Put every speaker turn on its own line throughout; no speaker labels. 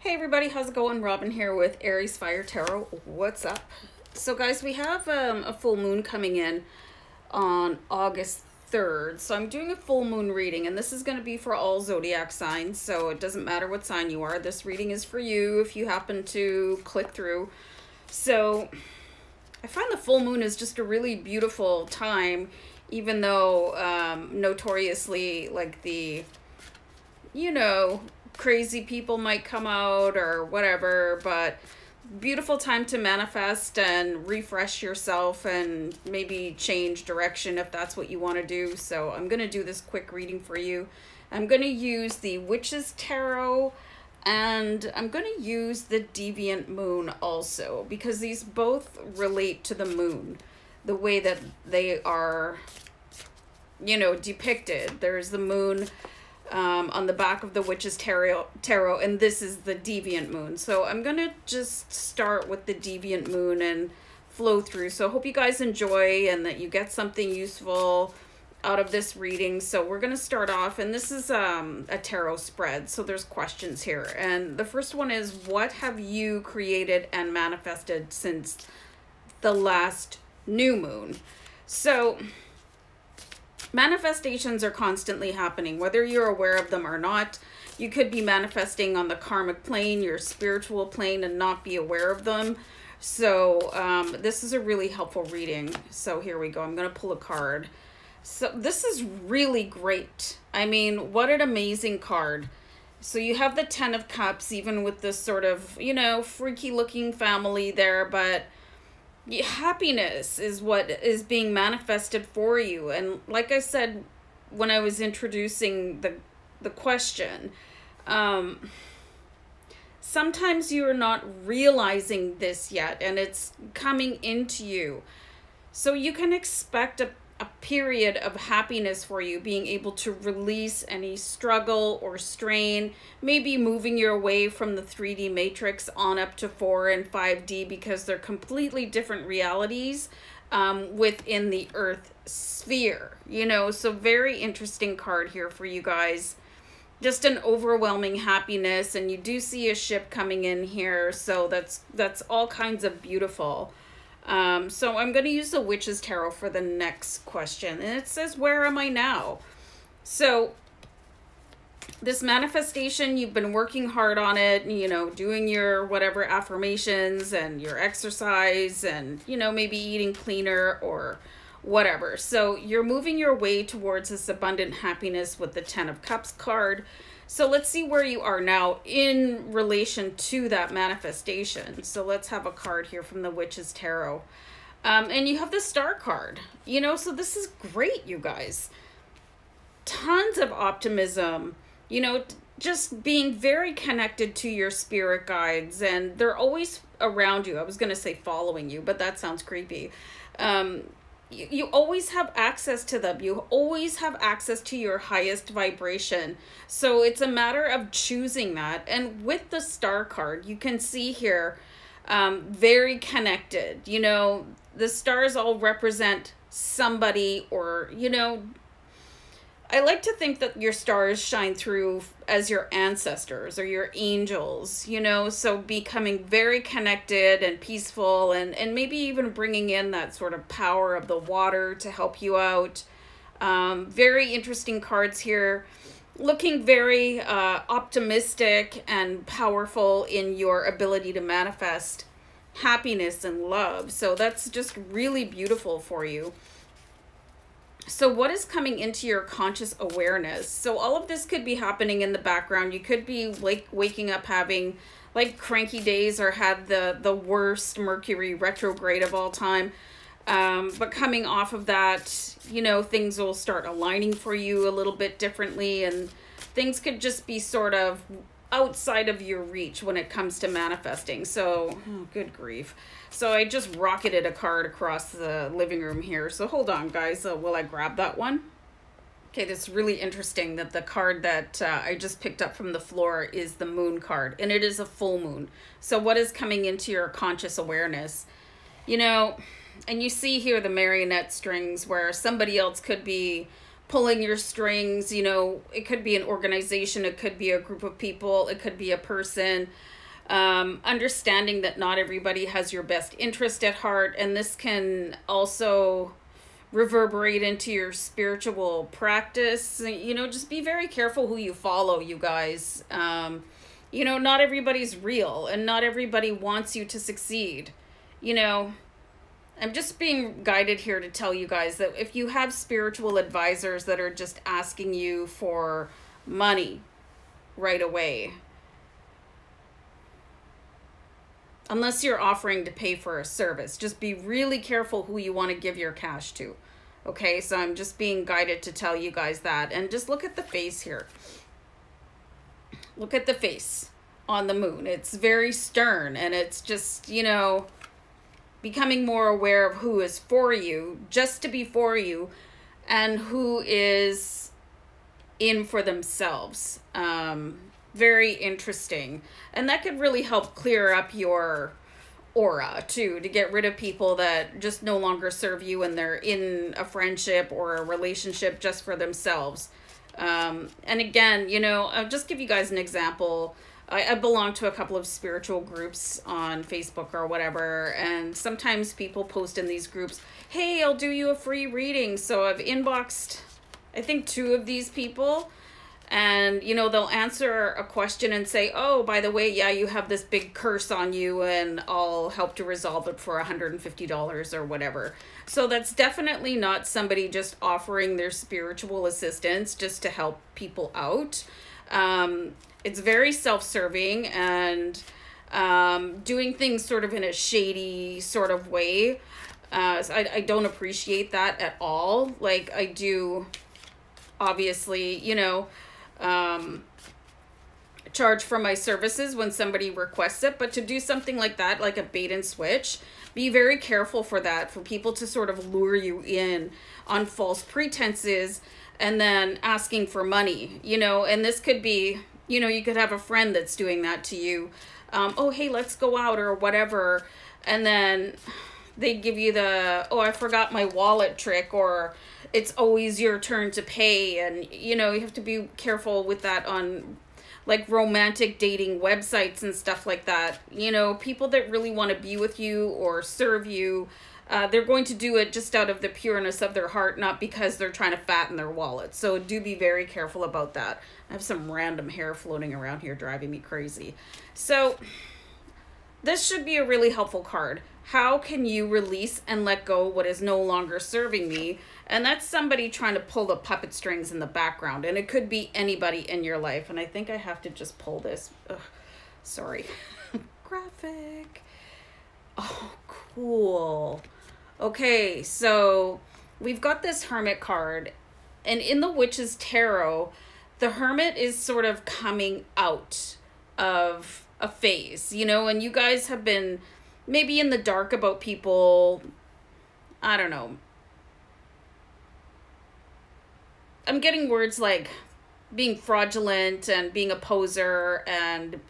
Hey everybody, how's it going? Robin here with AriesFireTarot. What's up? So guys, we have a full moon coming in on August 3rd. So I'm doing a full moon reading, and this is going to be for all zodiac signs. So it doesn't matter what sign you are. This reading is for you if you happen to click through. So I find the full moon is just a really beautiful time, even though notoriously like the, crazy people might come out or whatever, but beautiful time to manifest and refresh yourself and maybe change direction if that's what you want to do. So I'm going to do this quick reading for you. I'm going to use the Witch's Tarot, and I'm going to use the Deviant Moon also, because these both relate to the moon, the way that they are, depicted. There's the moon on the back of the Witch's Tarot, and this is the Deviant Moon. So I'm going to just start with the Deviant Moon and flow through. So I hope you guys enjoy and that you get something useful out of this reading. So we're going to start off, and this is a tarot spread, so there's questions here. And the first one is, what have you created and manifested since the last new moon? So manifestations are constantly happening, whether you're aware of them or not. You could be manifesting on the karmic plane, your spiritual plane, and not be aware of them. So this is a really helpful reading. So here we go. I'm going to pull a card. So this is really great. I mean, what an amazing card. So you have the Ten of Cups, even with this sort of, freaky looking family there, but happiness is what is being manifested for you. And like I said when I was introducing the question, sometimes you're not realizing this yet, and it's coming into you. So you can expect a period of happiness for you, being able to release any struggle or strain, maybe moving your way from the 3D matrix on up to 4 and 5D, because they're completely different realities within the Earth sphere, so very interesting card here for you guys. Just an overwhelming happiness, and you do see a ship coming in here, so that's all kinds of beautiful. So I'm going to use the Witch's Tarot for the next question. And it says, where am I now? So this manifestation, you've been working hard on it, doing your whatever affirmations and your exercise and, maybe eating cleaner or whatever. So you're moving your way towards this abundant happiness with the Ten of Cups card. So let's see where you are now in relation to that manifestation. So let's have a card here from the Witch's Tarot. And you have the Star card, so this is great, you guys. Tons of optimism, just being very connected to your spirit guides, and they're always around you. I was going to say following you, but that sounds creepy. You always have access to them. You always have access to your highest vibration. So it's a matter of choosing that. And with the Star card, you can see here, very connected. The stars all represent somebody, or, I like to think that your stars shine through as your ancestors or your angels, so becoming very connected and peaceful, and maybe even bringing in that sort of power of the water to help you out. Very interesting cards here, looking very optimistic and powerful in your ability to manifest happiness and love. So that's just really beautiful for you. So what is coming into your conscious awareness? So all of this could be happening in the background. You could be like waking up having like cranky days, or had the worst Mercury retrograde of all time. But coming off of that, things will start aligning for you a little bit differently, and things could just be sort of outside of your reach when it comes to manifesting. So, oh, good grief. So I just rocketed a card across the living room here. So hold on, guys, while I grab that one. Okay, this is really interesting that the card that I just picked up from the floor is the Moon card, and it is a full moon. So what is coming into your conscious awareness? And you see here the marionette strings where somebody else could be pulling your strings. You know, it could be an organization, it could be a group of people, it could be a person. Understanding that not everybody has your best interest at heart, and this can also reverberate into your spiritual practice. You know, just be very careful who you follow, you guys. You know, not everybody's real, and not everybody wants you to succeed. You know, I'm just being guided here to tell you guys that if you have spiritual advisors that are just asking you for money right away, unless you're offering to pay for a service, just be really careful who you want to give your cash to. Okay, so I'm just being guided to tell you guys that. And just look at the face here. Look at the face on the moon. It's very stern, and it's just, you know, becoming more aware of who is for you, just to be for you, and who is in for themselves. Very interesting. And that could really help clear up your aura too, to get rid of people that just no longer serve you and they're in a friendship or a relationship just for themselves. And again, you know, I'll just give you guys an example. I belong to a couple of spiritual groups on Facebook or whatever, and sometimes people post in these groups, hey, I'll do you a free reading. So I've inboxed, I think, 2 of these people. And, you know, they'll answer a question and say, oh, by the way, yeah, you have this big curse on you, and I'll help to resolve it for $150 or whatever. So that's definitely not somebody just offering their spiritual assistance just to help people out. It's very self-serving and doing things sort of in a shady sort of way. So I don't appreciate that at all. Like, I do, obviously, you know, charge for my services when somebody requests it, but to do something like that, like a bait and switch, be very careful for that, for people to sort of lure you in on false pretenses and then asking for money, you know. And this could be, you know, you could have a friend that's doing that to you. Oh, hey, let's go out or whatever. And then they give you the, oh, I forgot my wallet trick, or it's always your turn to pay. And, you know, you have to be careful with that on like romantic dating websites and stuff like that. You know, people that really want to be with you or serve you, they're going to do it just out of the pureness of their heart, not because they're trying to fatten their wallet. So do be very careful about that. I have some random hair floating around here driving me crazy. So this should be a really helpful card. How can you release and let go what is no longer serving me? And that's somebody trying to pull the puppet strings in the background. And it could be anybody in your life. And I think I have to just pull this. Ugh, sorry. Graphic. Oh, cool. Okay, so we've got this Hermit card. And in the Witch's Tarot, the Hermit is sort of coming out of a phase, you know, and you guys have been maybe in the dark about people. I don't know. I'm getting words like being fraudulent and being a poser and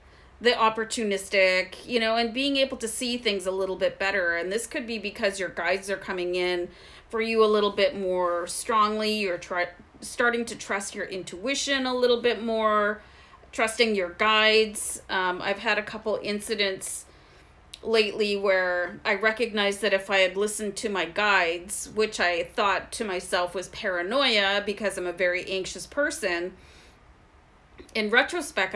the opportunistic, you know, and being able to see things a little bit better. And this could be because your guides are coming in for you a little bit more strongly. You're starting to trust your intuition a little bit more, trusting your guides. I've had a couple incidents lately where I recognized that if I had listened to my guides, which I thought to myself was paranoia because I'm a very anxious person, in retrospect,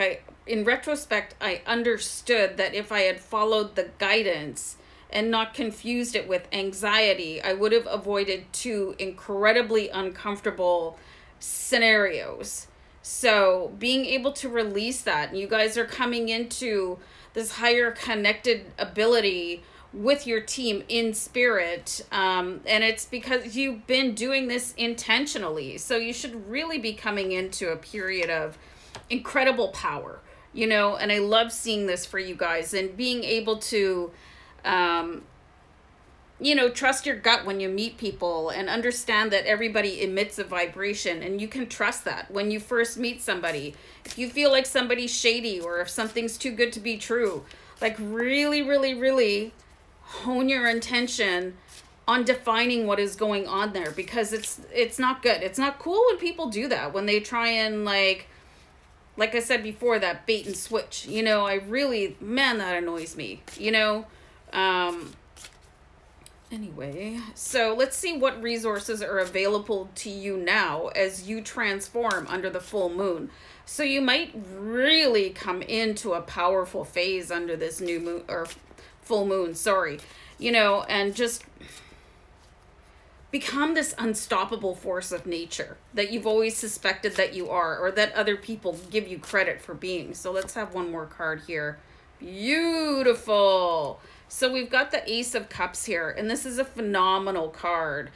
I understood that if I had followed the guidance and not confused it with anxiety, I would have avoided 2 incredibly uncomfortable scenarios. So being able to release that, and you guys are coming into this higher connected ability with your team in spirit, and it's because you've been doing this intentionally. So you should really be coming into a period of incredible power, you know. And I love seeing this for you guys, and being able to you know, trust your gut when you meet people and understand that everybody emits a vibration, and you can trust that when you first meet somebody. If you feel like somebody's shady or if something's too good to be true, like really, really, really hone your intention on defining what is going on there, because it's not good. It's not cool when people do that, when they try and like I said before, that bait and switch, you know. I really, man, that annoys me, you know. Anyway, so let's see what resources are available to you now as you transform under the full moon. So you might really come into a powerful phase under this new moon, or full moon, sorry, you know, and just become this unstoppable force of nature that you've always suspected that you are, or that other people give you credit for being. So let's have one more card here. Beautiful. So we've got the Ace of Cups here, and this is a phenomenal card.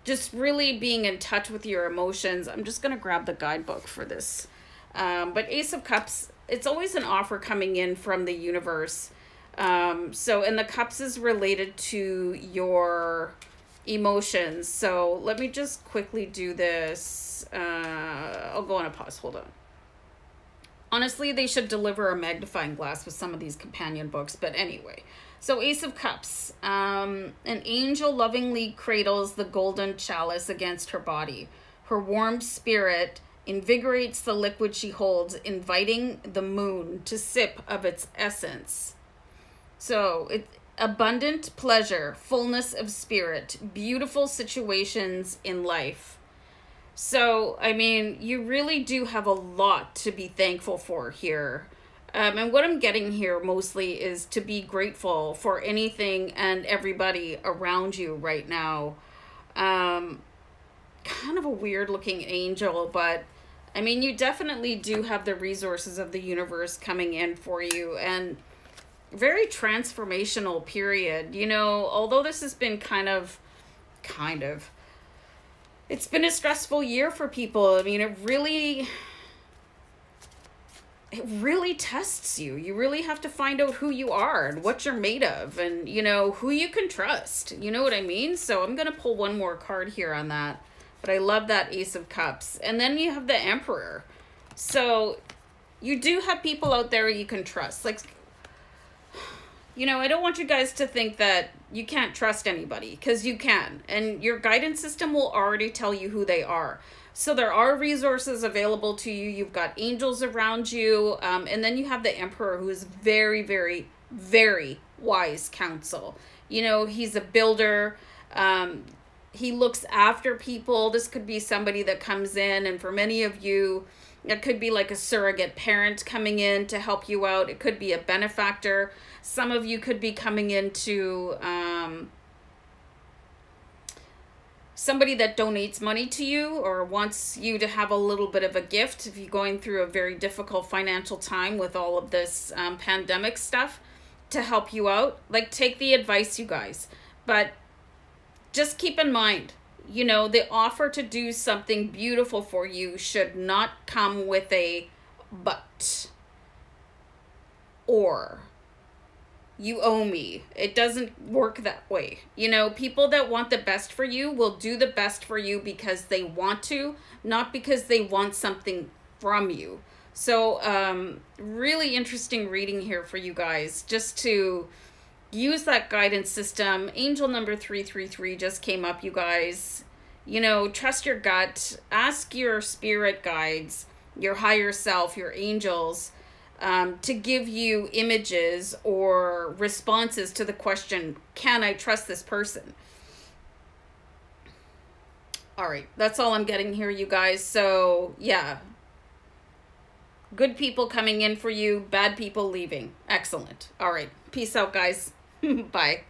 Just really being in touch with your emotions. I'm just going to grab the guidebook for this. But Ace of Cups, it's always an offer coming in from the universe. And the Cups is related to your emotions. So let me just quickly do this. I'll go on a pause. Hold on. Honestly, they should deliver a magnifying glass with some of these companion books. But anyway, so Ace of Cups. An angel lovingly cradles the golden chalice against her body. Her warm spirit invigorates the liquid she holds, inviting the moon to sip of its essence. So abundant pleasure, fullness of spirit, beautiful situations in life. So, I mean, you really do have a lot to be thankful for here. And what I'm getting here mostly is to be grateful for anything and everybody around you right now. Kind of a weird looking angel, but I mean, you definitely do have the resources of the universe coming in for you, and very transformational period. You know, although this has been kind of, it's been a stressful year for people. I mean, it really tests you. You really have to find out who you are and what you're made of, and, you know, who you can trust. You know what I mean? So I'm going to pull one more card here on that. But I love that Ace of Cups. And then you have the Emperor. So you do have people out there you can trust. Like, you know, I don't want you guys to think that you can't trust anybody, because you can. And your guidance system will already tell you who they are. So there are resources available to you. You've got angels around you. And then you have the Emperor, who is very, very, very wise counsel. You know, he's a builder. He looks after people. This could be somebody that comes in, and for many of you, it could be like a surrogate parent coming in to help you out. It could be a benefactor. Some of you could be coming into somebody that donates money to you or wants you to have a little bit of a gift if you're going through a very difficult financial time with all of this pandemic stuff, to help you out. Like, take the advice, you guys. But just keep in mind, you know, the offer to do something beautiful for you should not come with a but, or you owe me. It doesn't work that way. You know, people that want the best for you will do the best for you because they want to, not because they want something from you. So, really interesting reading here for you guys, just to use that guidance system. Angel number 333 just came up, you guys. You know, trust your gut. Ask your spirit guides, your higher self, your angels, to give you images or responses to the question, can I trust this person? All right, that's all I'm getting here, you guys. So, yeah. Good people coming in for you, bad people leaving. Excellent. All right. Peace out, guys. Bye.